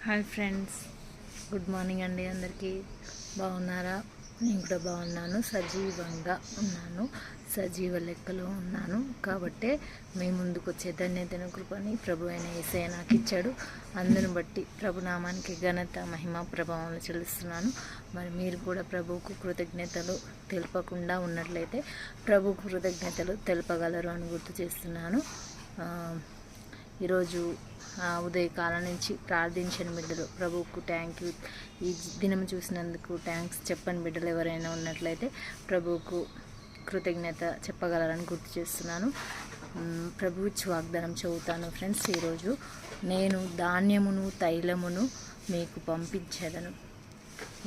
Hi friends, good morning అండి. అందరికీ బాగున్నారా? నేను కూడా బాగున్నాను, సజీవంగా ఉన్నాను, సజీవ లెక్కలో ఉన్నాను. కాబట్టే మీ ముందుకు వచ్చే ధన్యతను కృపని ప్రభు అయిన యేసయ్య నాకు ఇచ్చాడు. అందును బట్టి ప్రభునామానికి ఘనత మహిమ ప్రభావాలు చెల్లిస్తున్నాను. మరి మీరు కూడా ప్రభువుకు కృతజ్ఞతలు తెలుపకుండా ఉన్నట్లయితే ప్రభువుకు కృతజ్ఞతలు తెలుపగలరు అని గుర్తు చేస్తున్నాను. ఈరోజు ఉదయకాలం నుంచి ప్రార్థించిన బిడ్డలు ప్రభువుకు థ్యాంక్ యూ, ఈ దినం చూసినందుకు థ్యాంక్స్ చెప్పని బిడ్డలు ఎవరైనా ఉన్నట్లయితే ప్రభువుకు కృతజ్ఞత చెప్పగలరని గుర్తు చేస్తున్నాను. ప్రభు వాగ్దానం చదువుతాను ఫ్రెండ్స్. ఈరోజు నేను ధాన్యమును తైలమును మీకు పంపించేదను.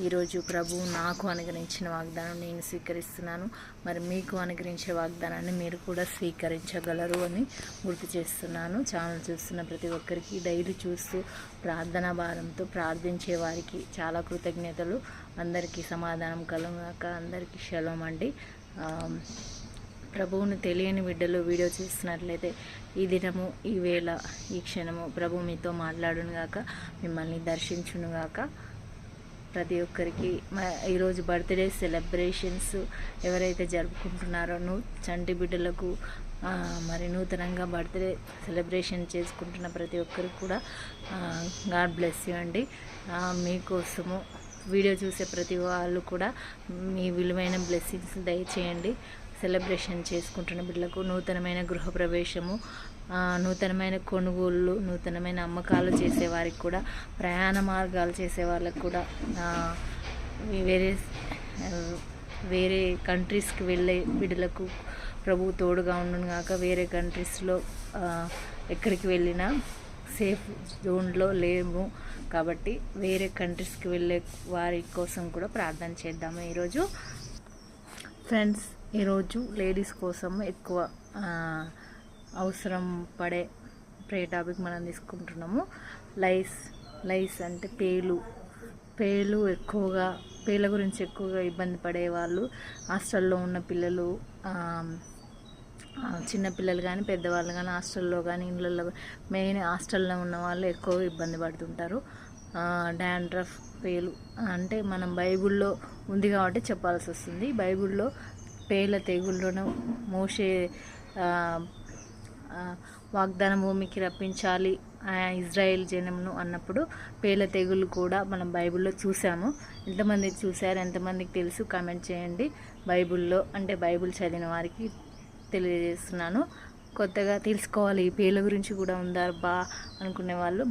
ఈరోజు ప్రభువు నాకు అనుగ్రహించిన వాగ్దానం నేను స్వీకరిస్తున్నాను. మరి మీకు అనుగ్రహించే వాగ్దానాన్ని మీరు కూడా స్వీకరించగలరు అని గుర్తు చేస్తున్నాను. ఛానల్ చూస్తున్న ప్రతి ఒక్కరికి, డైలీ చూస్తూ ప్రార్థనా భారంతో ప్రార్థించే వారికి చాలా కృతజ్ఞతలు. అందరికీ సమాధానం కలుగాక. అందరికీ షలోమ్ అండి. ప్రభువును తెలియని బిడ్డలు వీడియో చూస్తున్నట్లయితే ఈ దినము, ఈ వేళ, ఈ క్షణము ప్రభు మీతో మాట్లాడునుగాక, మిమ్మల్ని దర్శించునుగాక. ప్రతి ఒక్కరికి ఈరోజు బర్త్డే సెలబ్రేషన్స్ ఎవరైతే జరుపుకుంటున్నారో చంటి బిడ్డలకు మరి నూతనంగా బర్త్డే సెలబ్రేషన్ చేసుకుంటున్న ప్రతి ఒక్కరికి కూడా గాడ్ బ్లెస్ యూ అండి. మీకోసము వీడియో చూసే ప్రతి వాళ్ళు కూడా మీ విలువైన బ్లెస్సింగ్స్ దయచేయండి. సెలబ్రేషన్ చేసుకుంటున్న బిడ్డలకు నూతనమైన గృహప్రవేశము, నూతనమైన కొనుగోళ్ళు, నూతనమైన అమ్మకాలు చేసేవారికి కూడా, ప్రయాణ మార్గాలు చేసే వాళ్ళకు కూడా, వేరే కంట్రీస్కి వెళ్ళే బిడ్డలకు ప్రభు తోడుగా ఉండును గాక. వేరే కంట్రీస్లో ఎక్కడికి వెళ్ళినా సేఫ్ జోన్లో లేము కాబట్టి వేరే కంట్రీస్కి వెళ్ళే వారి కోసం కూడా ప్రార్థన చేద్దాము. ఈరోజు ఫ్రెండ్స్, ఈరోజు లేడీస్ కోసం ఎక్కువ అవసరం పడే ప్రే టాపిక్ మనం తీసుకుంటున్నాము. లైస్ అంటే పేలు ఎక్కువగా, పేల గురించి ఎక్కువగా ఇబ్బంది పడేవాళ్ళు, హాస్టల్లో ఉన్న పిల్లలు, చిన్నపిల్లలు కానీ పెద్దవాళ్ళు కానీ, హాస్టల్లో కానీ ఇళ్ళల్లో, మెయిన్ హాస్టల్లో ఉన్న వాళ్ళు ఎక్కువ ఇబ్బంది పడుతుంటారు. డాండ్రఫ్, పేలు అంటే మనం బైబిల్లో ఉంది కాబట్టి చెప్పాల్సి వస్తుంది. బైబిల్లో పేల తెగుళ్ళను మోషే వాగ్దాన భూమికి రప్పించాలి ఇజ్రాయేల్ జనమును అన్నప్పుడు పేల తెగులు కూడా మనం బైబిల్లో చూసాము. ఎంతమందికి చూసారు, ఎంతమందికి తెలుసు కామెంట్ చేయండి. బైబిల్లో అంటే బైబిల్ చదివిన వారికి తెలియజేస్తున్నాను. కొత్తగా తెలుసుకోవాలి, ఈ పేల గురించి కూడా ఉందా బా అనుకునే వాళ్ళు